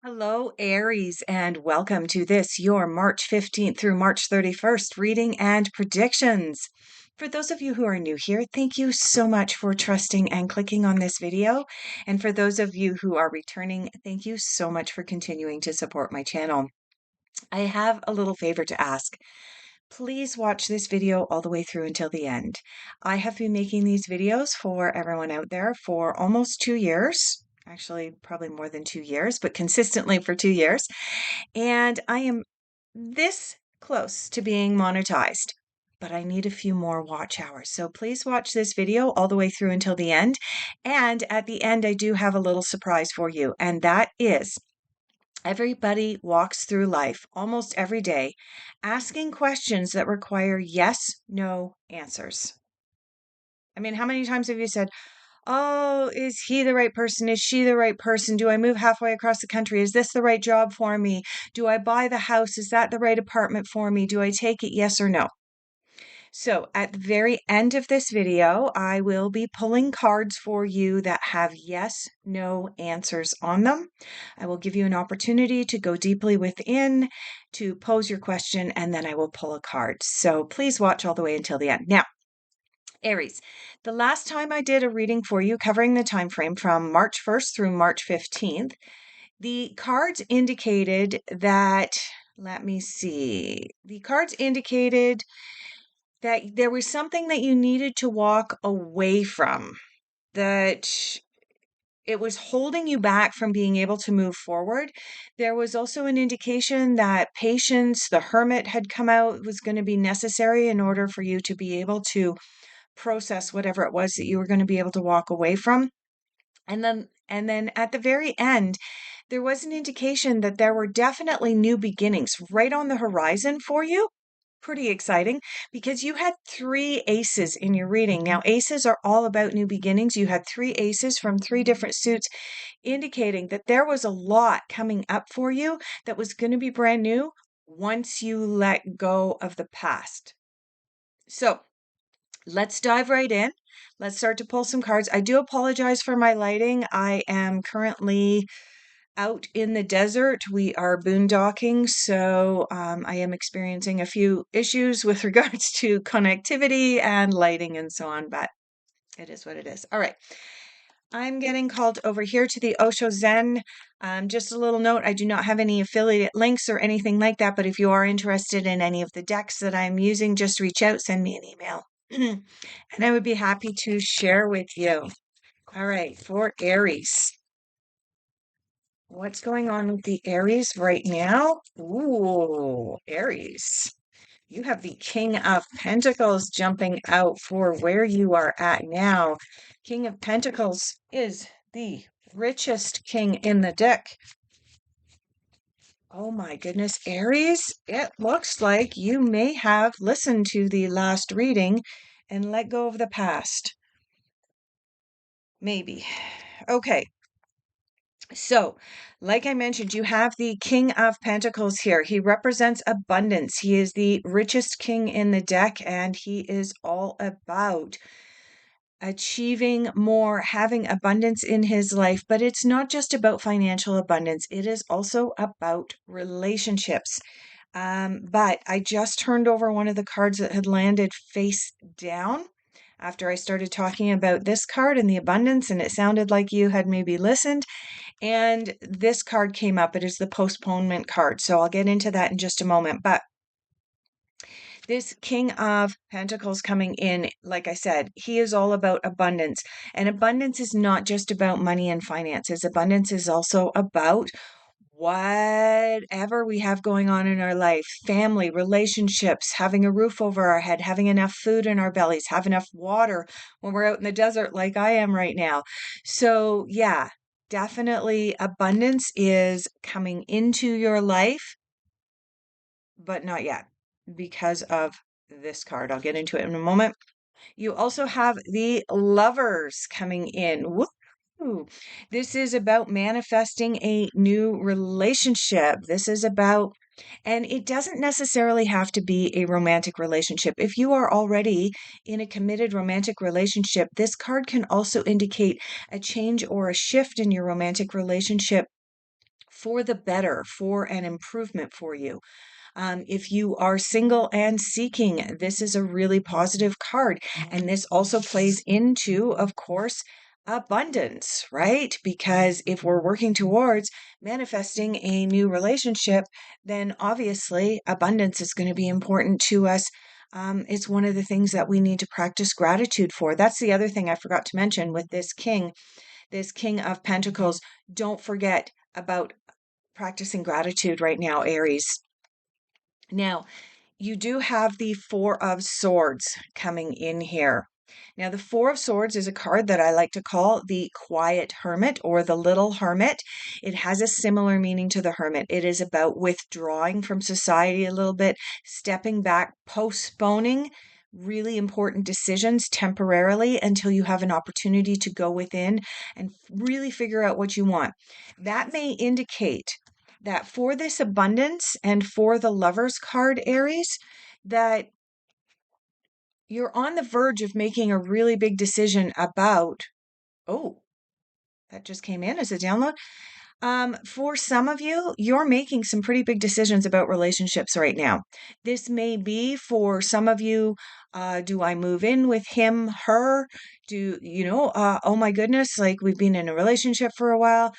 Hello, Aries, and welcome to this, your March 15th through March 31st reading and predictions. For those of you who are new here, thank you so much for trusting and clicking on this video. And for those of you who are returning, thank you so much for continuing to support my channel. I have a little favor to ask. Please watch this video all the way through until the end. I have been making these videos for everyone out there for almost 2 years. Actually, probably more than 2 years, but consistently for 2 years. And I am this close to being monetized, but I need a few more watch hours. So please watch this video all the way through until the end. And at the end, I do have a little surprise for you, and that is everybody walks through life almost every day asking questions that require yes, no answers. I mean, how many times have you said, oh, is he the right person? Is she the right person? Do I move halfway across the country? Is this the right job for me? Do I buy the house? Is that the right apartment for me? Do I take it? Yes or no? So at the very end of this video, I will be pulling cards for you that have yes, no answers on them. I will give you an opportunity to go deeply within, to pose your question, and then I will pull a card. So please watch all the way until the end. Now, Aries, the last time I did a reading for you covering the time frame from March 1st through March 15th, the cards indicated that, let me see, the cards indicated that there was something that you needed to walk away from, that it was holding you back from being able to move forward. There was also an indication that patience, the hermit, had come out, was going to be necessary in order for you to be able to process whatever it was that you were going to be able to walk away from. And then at the very end, there was an indication that there were definitely new beginnings right on the horizon for you. Pretty exciting because you had three aces in your reading. Now, aces are all about new beginnings. You had three aces from three different suits, indicating that there was a lot coming up for you that was going to be brand new once you let go of the past. So let's dive right in. Let's start to pull some cards. I do apologize for my lighting. I am currently out in the desert. We are boondocking, so I am experiencing a few issues with regards to connectivity and lighting and so on, but it is what it is. All right. I'm getting called over here to the Osho Zen. Just a little note, I do not have any affiliate links or anything like that, but if you are interested in any of the decks that I'm using, just reach out, send me an email, and I would be happy to share with you. All right, for Aries. What's going on with the Aries right now? Ooh, Aries. You have the King of Pentacles jumping out for where you are at now. King of Pentacles is the richest king in the deck. Oh my goodness, Aries, it looks like you may have listened to the last reading and let go of the past. Maybe. Okay. So, like I mentioned, you have the King of Pentacles here. He represents abundance. He is the richest king in the deck, and he is all about achieving more, having abundance in his life. But it's not just about financial abundance, it is also about relationships. But I just turned over one of the cards that had landed face down after I started talking about this card and the abundance, and it sounded like you had maybe listened. And this card came up. It is the postponement card. So I'll get into that in just a moment. But this King of Pentacles coming in, like I said, he is all about abundance. And abundance is not just about money and finances. Abundance is also about whatever we have going on in our life, family, relationships, having a roof over our head, having enough food in our bellies, have enough water when we're out in the desert like I am right now. So yeah, definitely abundance is coming into your life, but not yet because of this card. I'll get into it in a moment. You also have the Lovers coming in. Woo! This is about manifesting a new relationship. This is about, and it doesn't necessarily have to be a romantic relationship. If you are already in a committed romantic relationship, this card can also indicate a change or a shift in your romantic relationship for the better, for an improvement for you. If you are single and seeking, this is a really positive card. And this also plays into, of course, abundance, right? Because if we're working towards manifesting a new relationship, then obviously abundance is going to be important to us. It's one of the things that we need to practice gratitude for. That's the other thing I forgot to mention with this King of Pentacles. Don't forget about practicing gratitude right now, Aries. Now, you do have the Four of Swords coming in here. Now, the Four of Swords is a card that I like to call the Quiet Hermit or the Little Hermit. It has a similar meaning to the Hermit. It is about withdrawing from society a little bit, stepping back, postponing really important decisions temporarily until you have an opportunity to go within and really figure out what you want. That may indicate that for this abundance and for the Lovers card, Aries, that you're on the verge of making a really big decision about, oh, that just came in as a download. For some of you, you're making some pretty big decisions about relationships right now. This may be for some of you, do I move in with him, her? Oh my goodness, like we've been in a relationship for a while.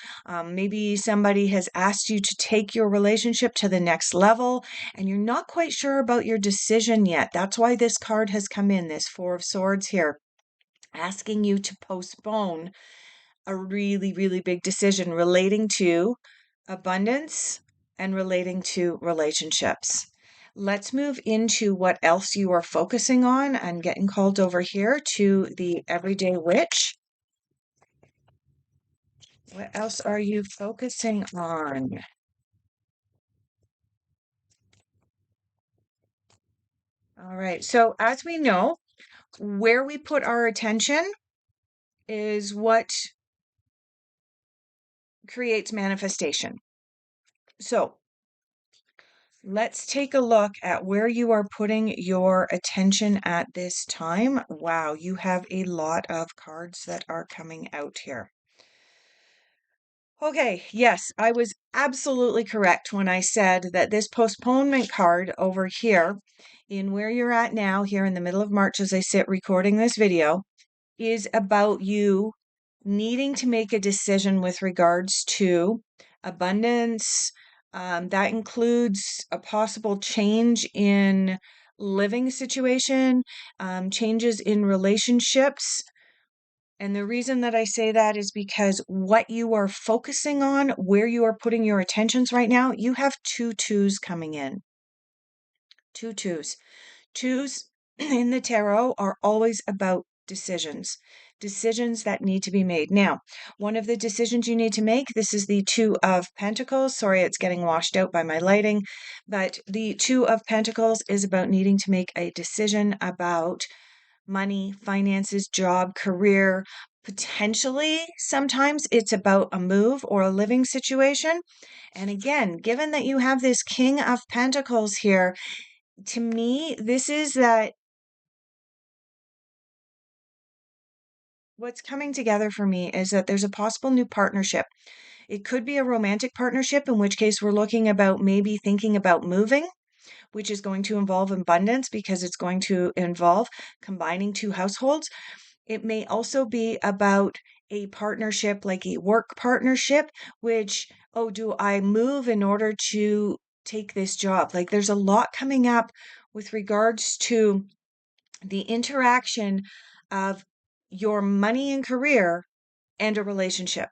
Maybe somebody has asked you to take your relationship to the next level and you're not quite sure about your decision yet. That's why this card has come in, this Four of Swords here, asking you to postpone a really, really big decision relating to abundance and relating to relationships. Let's move into what else you are focusing on. I'm getting called over here to the Everyday Witch. What else are you focusing on? All right. So as we know, where we put our attention is what creates manifestation. So let's take a look at where you are putting your attention at this time. Wow, you have a lot of cards that are coming out here. Okay, yes, I was absolutely correct when I said that this postponement card over here, in where you're at now, here in the middle of March as I sit recording this video, is about you needing to make a decision with regards to abundance. That includes a possible change in living situation, changes in relationships. And the reason that I say that is because what you are focusing on, where you are putting your attentions right now, you have two twos coming in. Two twos. Twos in the tarot are always about decisions that need to be made. Now, one of the decisions you need to make, this is the Two of Pentacles. Sorry, it's getting washed out by my lighting, but the Two of Pentacles is about needing to make a decision about money, finances, job, career. Potentially, sometimes it's about a move or a living situation. And again, given that you have this King of Pentacles here, to me, this is that what's coming together for me is that there's a possible new partnership. It could be a romantic partnership, in which case we're looking about maybe thinking about moving, which is going to involve abundance because it's going to involve combining two households. It may also be about a partnership, like a work partnership, which, oh, do I move in order to take this job? Like there's a lot coming up with regards to the interaction of your money and career and a relationship.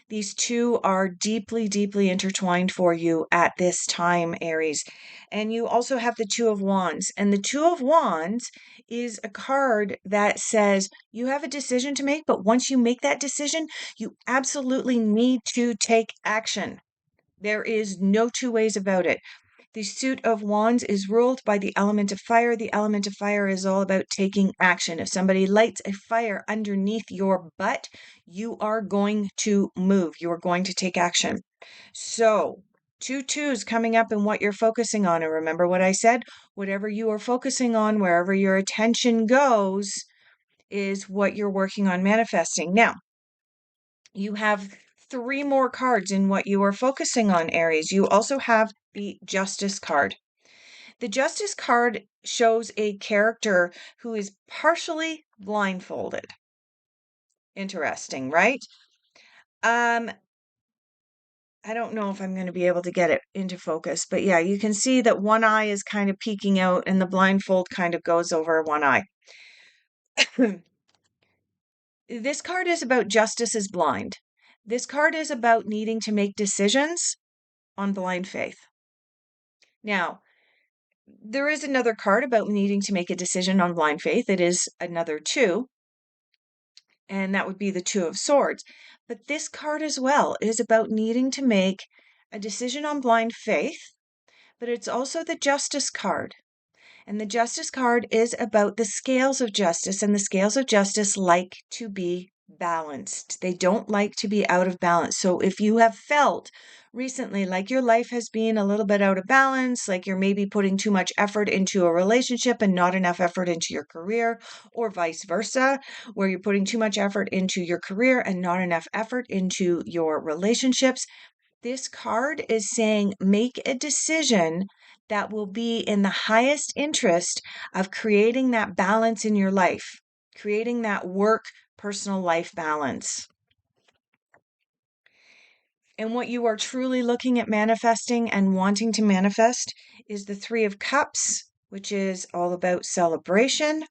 These two are deeply, deeply intertwined for you at this time, Aries. And you also have the Two of Wands. And the Two of Wands is a card that says you have a decision to make, but once you make that decision, you absolutely need to take action. There is no two ways about it. The Suit of Wands is ruled by the element of fire. The element of fire is all about taking action. If somebody lights a fire underneath your butt, you are going to move. You are going to take action. So, two twos coming up in what you're focusing on. And remember what I said? Whatever you are focusing on, wherever your attention goes, is what you're working on manifesting. Now, you have three more cards in what you are focusing on, Aries. You also have the Justice card. The Justice card shows a character who is partially blindfolded. Interesting, right? I don't know if I'm going to be able to get it into focus, but yeah, you can see that one eye is kind of peeking out and the blindfold kind of goes over one eye. This card is about justice is blind. This card is about needing to make decisions on blind faith. Now, there is another card about needing to make a decision on blind faith. It is another two, and that would be the Two of Swords. But this card as well is about needing to make a decision on blind faith, but it's also the Justice card. And the Justice card is about the scales of justice, and the scales of justice like to be balanced. They don't like to be out of balance. So if you have felt recently like your life has been a little bit out of balance, like you're maybe putting too much effort into a relationship and not enough effort into your career, or vice versa, where you're putting too much effort into your career and not enough effort into your relationships, this card is saying make a decision that will be in the highest interest of creating that balance in your life, creating that work personal life balance. And what you are truly looking at manifesting and wanting to manifest is the Three of Cups, which is all about celebration,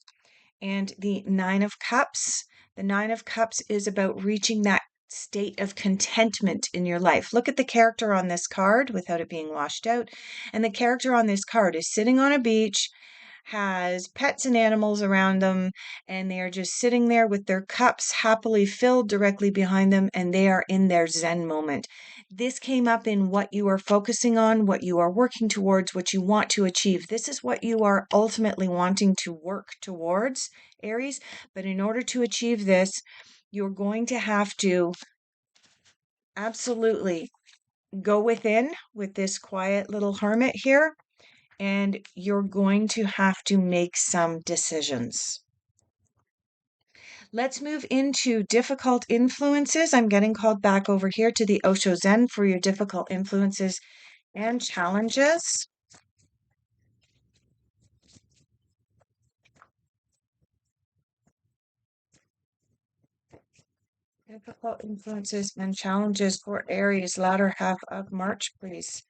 and the Nine of Cups. The Nine of Cups is about reaching that state of contentment in your life. Look at the character on this card without it being washed out. And the character on this card is sitting on a beach, has pets and animals around them, and they are just sitting there with their cups happily filled directly behind them, and they are in their Zen moment. This came up in what you are focusing on, what you are working towards, what you want to achieve. This is what you are ultimately wanting to work towards, Aries. But in order to achieve this, you're going to have to absolutely go within with this quiet little hermit here, and you're going to have to make some decisions. Let's move into difficult influences. I'm getting called back over here to the Osho Zen for your difficult influences and challenges. Difficult influences and challenges for Aries, latter half of March, please.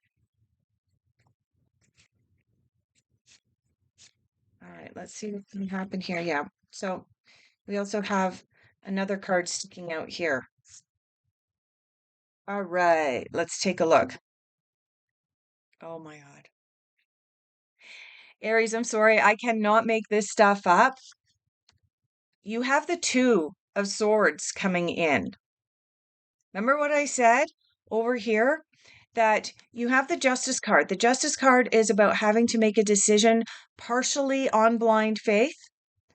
All right, let's see what can happen here. Yeah, so we also have another card sticking out here. All right, let's take a look. Oh my God. Aries, I'm sorry, I cannot make this stuff up. You have the Two of Swords coming in. Remember what I said over here? That you have the Justice card. The Justice card is about having to make a decision partially on blind faith,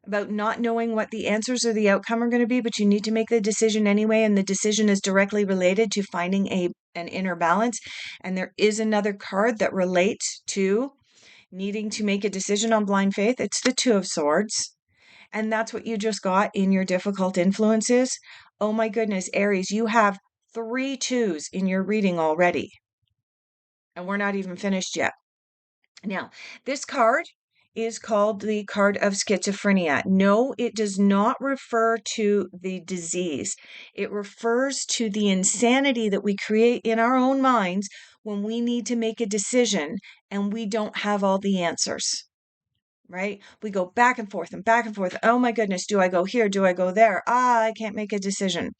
about not knowing what the answers or the outcome are going to be, but you need to make the decision anyway, and the decision is directly related to finding an inner balance. And there is another card that relates to needing to make a decision on blind faith. It's the Two of Swords. And that's what you just got in your difficult influences. Oh my goodness, Aries, you have 3 twos in your reading already. And we're not even finished yet. Now, this card is called the card of schizophrenia. No, it does not refer to the disease. It refers to the insanity that we create in our own minds when we need to make a decision and we don't have all the answers. Right? We go back and forth and back and forth. Oh my goodness, do I go here? Do I go there? I can't make a decision.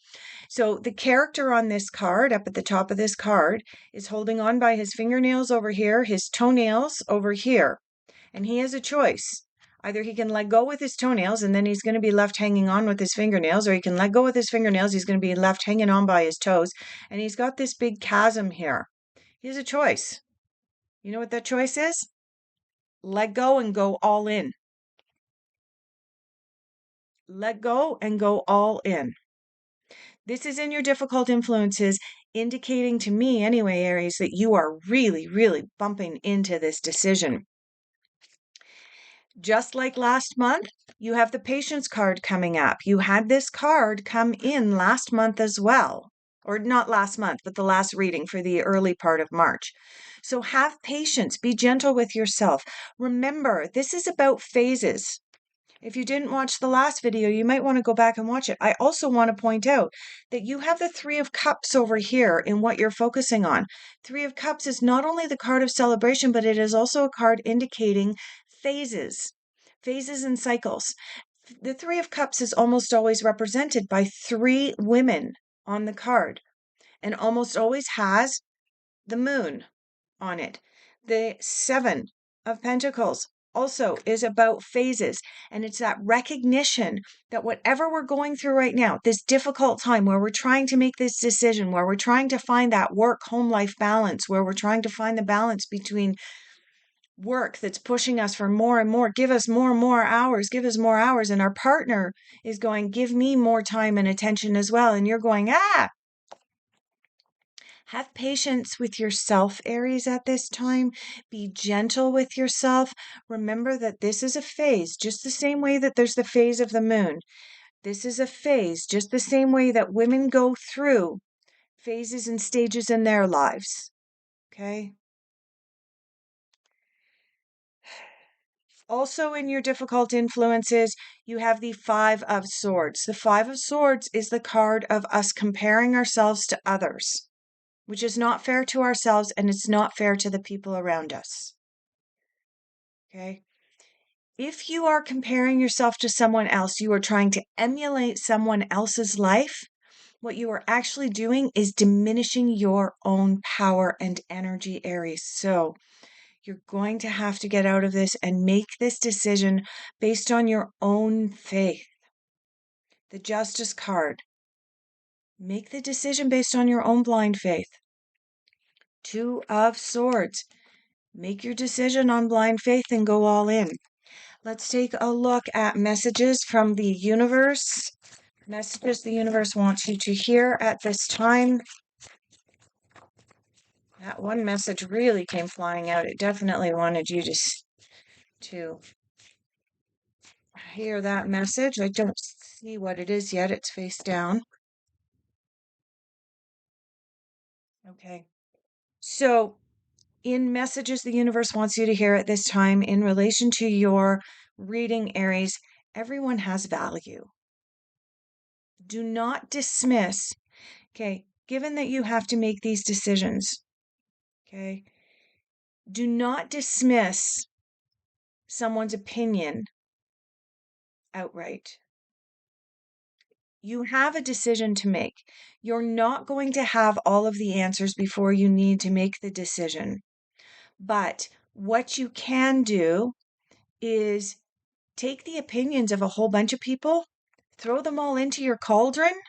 So the character on this card, up at the top of this card, is holding on by his fingernails over here, his toenails over here. And he has a choice. Either he can let go with his toenails and then he's going to be left hanging on with his fingernails, or he can let go with his fingernails, he's going to be left hanging on by his toes. And he's got this big chasm here. He has a choice. You know what that choice is? Let go and go all in. Let go and go all in. This is in your difficult influences, indicating to me anyway, Aries, that you are really, really bumping into this decision. Just like last month, you have the Patience card coming up. You had this card come in last month as well. or not last month, but the last reading for the early part of March. So have patience, be gentle with yourself. Remember, this is about phases. If you didn't watch the last video, you might want to go back and watch it. I also want to point out that you have the Three of Cups over here in what you're focusing on. Three of Cups is not only the card of celebration, but it is also a card indicating phases, phases and cycles. The Three of Cups is almost always represented by three women on the card and almost always has the moon on it. The Seven of Pentacles also is about phases, and it's that recognition that whatever we're going through right now, this difficult time where we're trying to make this decision, where we're trying to find that work home life balance, where we're trying to find the balance between work that's pushing us for more and more, give us more and more hours, give us more hours, and our partner is going, give me more time and attention as well, and you're going, have patience with yourself, Aries, at this time. Be gentle with yourself. Remember that this is a phase, just the same way that there's the phase of the moon. This is a phase, just the same way that women go through phases and stages in their lives. Okay? Also, in your difficult influences, you have the Five of Swords. The Five of Swords is the card of us comparing ourselves to others, which is not fair to ourselves and it's not fair to the people around us. Okay? If you are comparing yourself to someone else, you are trying to emulate someone else's life. What you are actually doing is diminishing your own power and energy, Aries. So you're going to have to get out of this and make this decision based on your own faith. The Justice card. Make the decision based on your own blind faith. Two of Swords. Make your decision on blind faith and go all in. Let's take a look at messages from the universe. Messages the universe wants you to hear at this time. That one message really came flying out. It definitely wanted you to hear that message. I don't see what it is yet. It's face down. Okay. So, in messages the universe wants you to hear at this time in relation to your reading, Aries, everyone has value. Do not dismiss, okay, given that you have to make these decisions, okay, do not dismiss someone's opinion outright. You have a decision to make. You're not going to have all of the answers before you need to make the decision. But what you can do is take the opinions of a whole bunch of people, throw them all into your cauldron,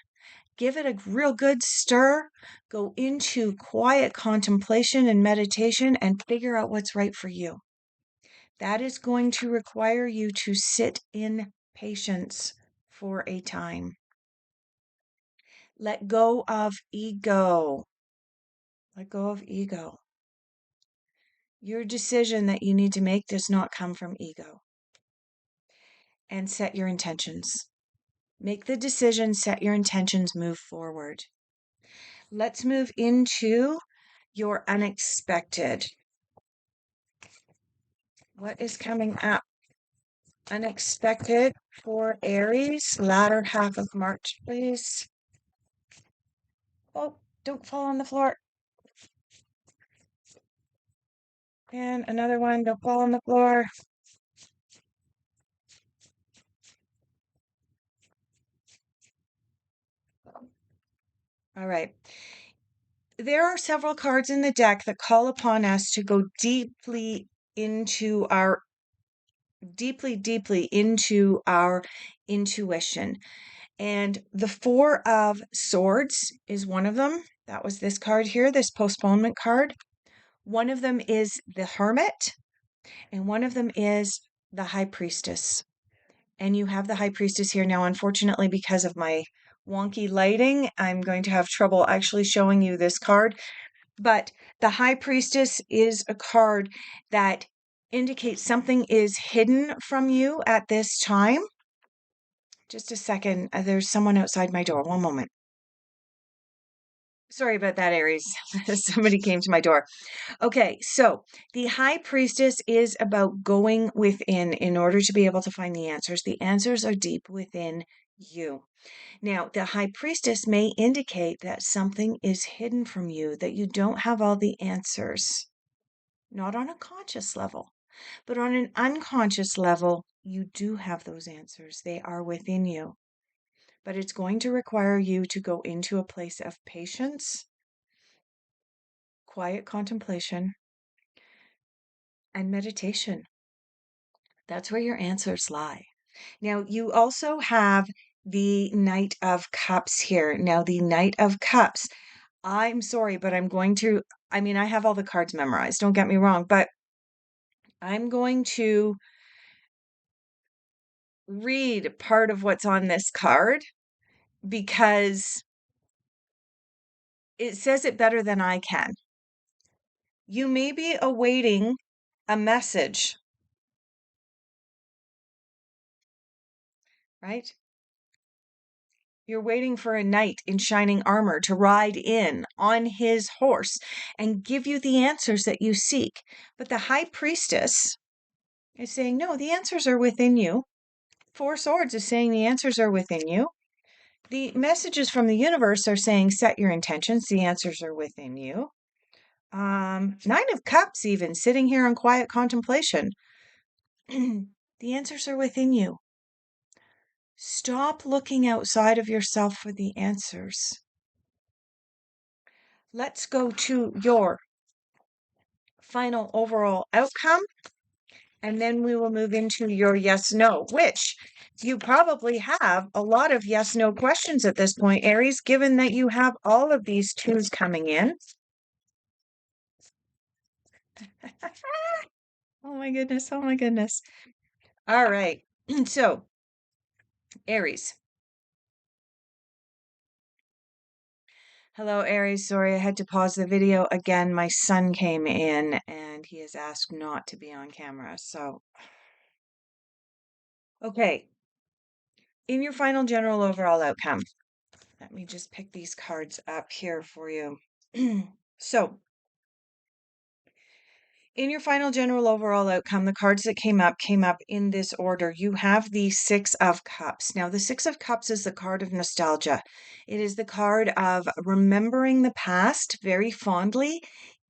give it a real good stir, go into quiet contemplation and meditation, and figure out what's right for you. That is going to require you to sit in patience for a time. Let go of ego. Let go of ego. Your decision that you need to make does not come from ego. And set your intentions. Make the decision, set your intentions, move forward. Let's move into your unexpected. What is coming up? Unexpected for Aries, latter half of March, please. Oh, don't fall on the floor. And another one, don't fall on the floor. All right. There are several cards in the deck that call upon us to go deeply into our intuition. And the Four of Swords is one of them. That was this card here, this postponement card. One of them is the Hermit, and one of them is the High Priestess. And you have the High Priestess here now. Unfortunately, because of my wonky lighting, I'm going to have trouble actually showing you this card. But the High Priestess is a card that indicates something is hidden from you at this time. Just a second. There's someone outside my door. One moment. Sorry about that, Aries. Somebody came to my door. Okay, so the high priestess is about going within in order to be able to find the answers. The answers are deep within you. Now, the high priestess may indicate that something is hidden from you, that you don't have all the answers, not on a conscious level, but on an unconscious level, you do have those answers. They are within you. But it's going to require you to go into a place of patience, quiet contemplation, and meditation. That's where your answers lie. Now, you also have the Knight of Cups here. Now, the Knight of Cups, I'm sorry, but I have all the cards memorized, don't get me wrong, but I'm going to read part of what's on this card because it says it better than I can. You may be awaiting a message, right? You're waiting for a knight in shining armor to ride in on his horse and give you the answers that you seek. But the high priestess is saying, no, the answers are within you. Four Swords is saying the answers are within you. The messages from the universe are saying, set your intentions. The answers are within you. Nine of Cups, even sitting here in quiet contemplation. The answers are within you. Stop looking outside of yourself for the answers. Let's go to your final overall outcome, and then we will move into your yes no, which you probably have a lot of yes no questions at this point, Aries, given that you have all of these twos coming in. Oh my goodness. Oh my goodness. All right. So, Aries. Hello, Aries. Sorry, I had to pause the video again. My son came in and he has asked not to be on camera. So, okay. In your final general overall outcome, let me just pick these cards up here for you. So, in your final general overall outcome, the cards that came up in this order. You have the Six of Cups. Now, the Six of Cups is the card of nostalgia. It is the card of remembering the past very fondly,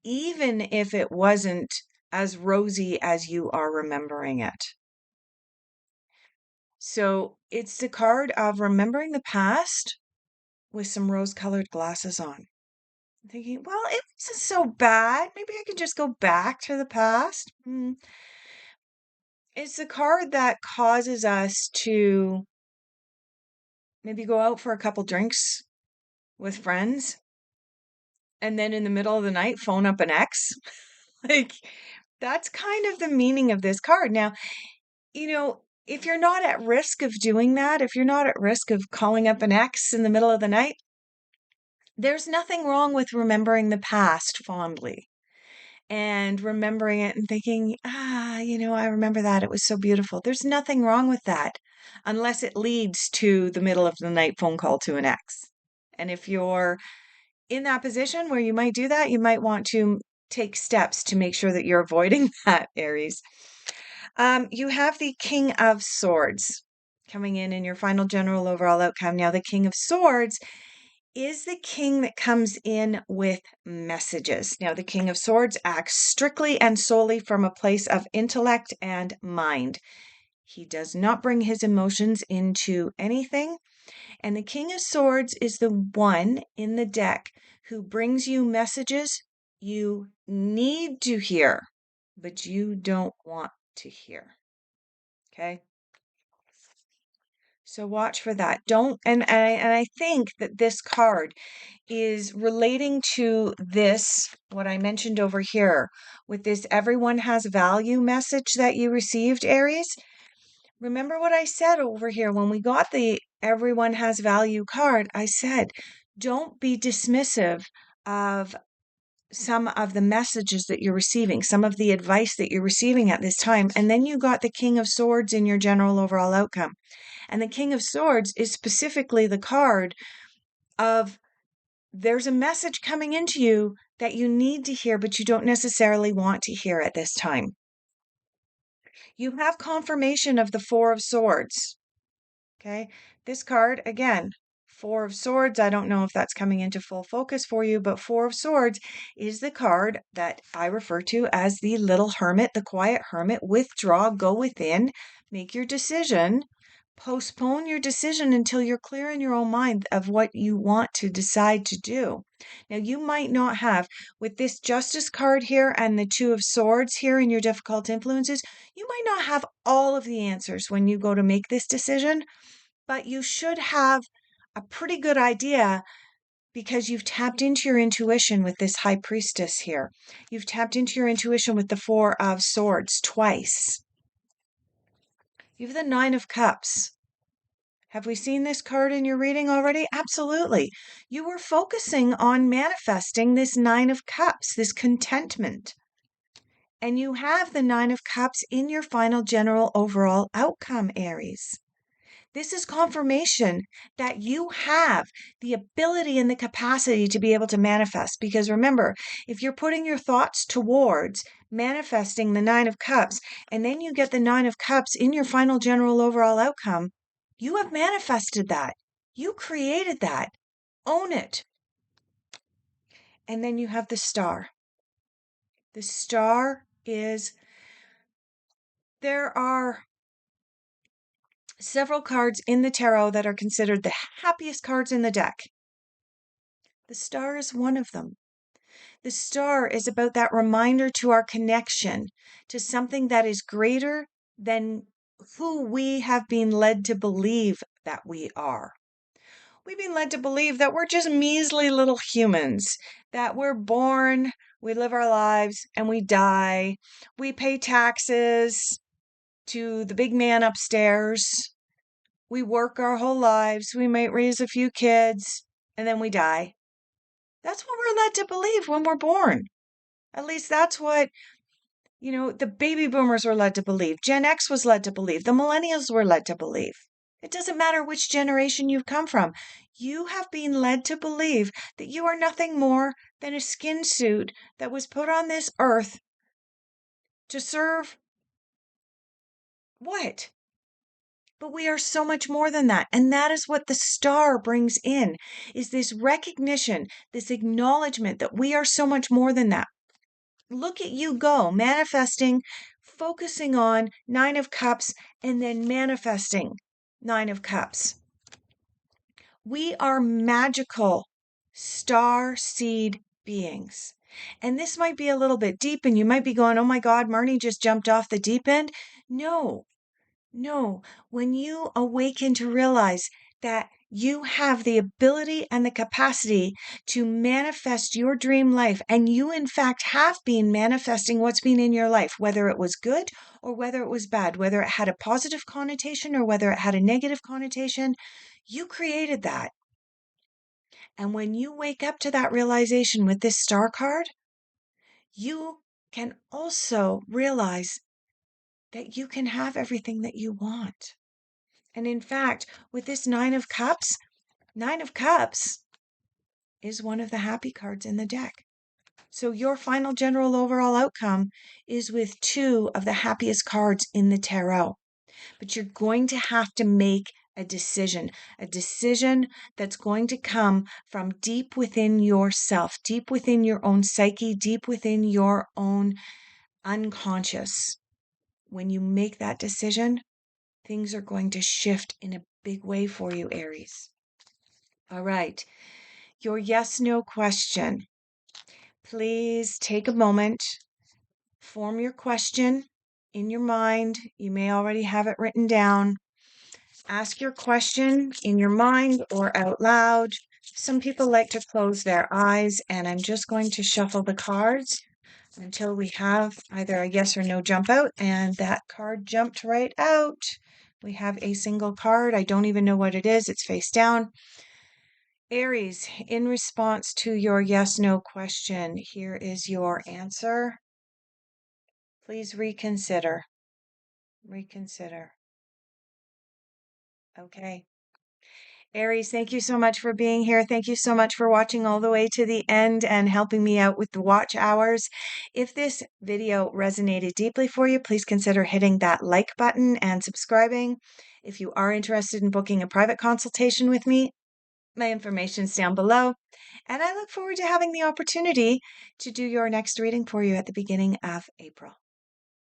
even if it wasn't as rosy as you are remembering it. So, it's the card of remembering the past with some rose-colored glasses on. Thinking, well, it wasn't so bad. Maybe I could just go back to the past. It's a card that causes us to maybe go out for a couple drinks with friends and then in the middle of the night phone up an ex. Like, that's kind of the meaning of this card. Now, if you're not at risk of doing that, if you're not at risk of calling up an ex in the middle of the night, there's nothing wrong with remembering the past fondly and remembering it and thinking, I remember that. It was so beautiful. There's nothing wrong with that unless it leads to the middle of the night phone call to an ex. And if you're in that position where you might do that, you might want to take steps to make sure that you're avoiding that, Aries. You have the King of Swords coming in your final general overall outcome. Now, the King of Swords is the king that comes in with messages. Now, the King of Swords acts strictly and solely from a place of intellect and mind. He does not bring his emotions into anything. And the King of Swords is the one in the deck who brings you messages you need to hear, but you don't want to hear. Okay? So watch for that. I think that this card is relating to this, what I mentioned over here, with this everyone has value message that you received, Aries. Remember what I said over here when we got the everyone has value card? I said, don't be dismissive of some of the messages that you're receiving, some of the advice that you're receiving at this time. And then you got the King of Swords in your general overall outcome. And the King of Swords is specifically the card of there's a message coming into you that you need to hear, but you don't necessarily want to hear at this time. You have confirmation of the Four of Swords. Okay, this card, again, Four of Swords. I don't know if that's coming into full focus for you, but Four of Swords is the card that I refer to as the little hermit, the quiet hermit. Withdraw, go within, make your decision, postpone your decision until you're clear in your own mind of what you want to decide to do. Now, you might not have, with this Justice card here and the Two of Swords here in your difficult influences, you might not have all of the answers when you go to make this decision, but you should have a pretty good idea because you've tapped into your intuition with this High Priestess here. You've tapped into your intuition with the Four of Swords twice. You have the Nine of Cups. Have we seen this card in your reading already? Absolutely. You were focusing on manifesting this Nine of Cups, this contentment. And you have the Nine of Cups in your final general overall outcome, Aries. This is confirmation that you have the ability and the capacity to be able to manifest. Because remember, if you're putting your thoughts towards manifesting the Nine of Cups, and then you get the Nine of Cups in your final general overall outcome, you have manifested that. You created that. Own it. And then you have the Star. The Star is, there are several cards in the tarot that are considered the happiest cards in the deck. The Star is one of them. The Star is about that reminder to our connection to something that is greater than who we have been led to believe that we are. We've been led to believe that we're just measly little humans, that we're born, we live our lives, and we die. We pay taxes to the big man upstairs. We work our whole lives. We might raise a few kids, and then we die. That's what we're led to believe when we're born. At least that's what, the baby boomers were led to believe. Gen X was led to believe. The millennials were led to believe. It doesn't matter which generation you've come from. You have been led to believe that you are nothing more than a skin suit that was put on this earth to serve what? But we are so much more than that. And that is what the Star brings in, is this recognition, this acknowledgement that we are so much more than that. Look at you go, manifesting, focusing on Nine of Cups, and then manifesting Nine of Cups. We are magical star seed beings. And this might be a little bit deep, and you might be going, oh my God, Marnie just jumped off the deep end. No, when you awaken to realize that you have the ability and the capacity to manifest your dream life, and you in fact have been manifesting what's been in your life, whether it was good or whether it was bad, whether it had a positive connotation or whether it had a negative connotation, you created that. And when you wake up to that realization with this Star card, you can also realize that you can have everything that you want. And in fact, with this Nine of Cups is one of the happy cards in the deck. So your final general overall outcome is with two of the happiest cards in the tarot. But you're going to have to make a decision that's going to come from deep within yourself, deep within your own psyche, deep within your own unconscious. When you make that decision, things are going to shift in a big way for you, Aries. All right. Your yes/no question. Please take a moment, form your question in your mind. You may already have it written down. Ask your question in your mind or out loud. Some people like to close their eyes, and I'm just going to shuffle the cards until we have either a yes or no jump out, and that card jumped right out. We have a single card. I don't even know what it is. It's face down. Aries, in response to your yes/no question, here is your answer. Please reconsider. Reconsider. Okay. Aries, thank you so much for being here. Thank you so much for watching all the way to the end and helping me out with the watch hours. If this video resonated deeply for you, please consider hitting that like button and subscribing. If you are interested in booking a private consultation with me, my information's down below. And I look forward to having the opportunity to do your next reading for you at the beginning of April.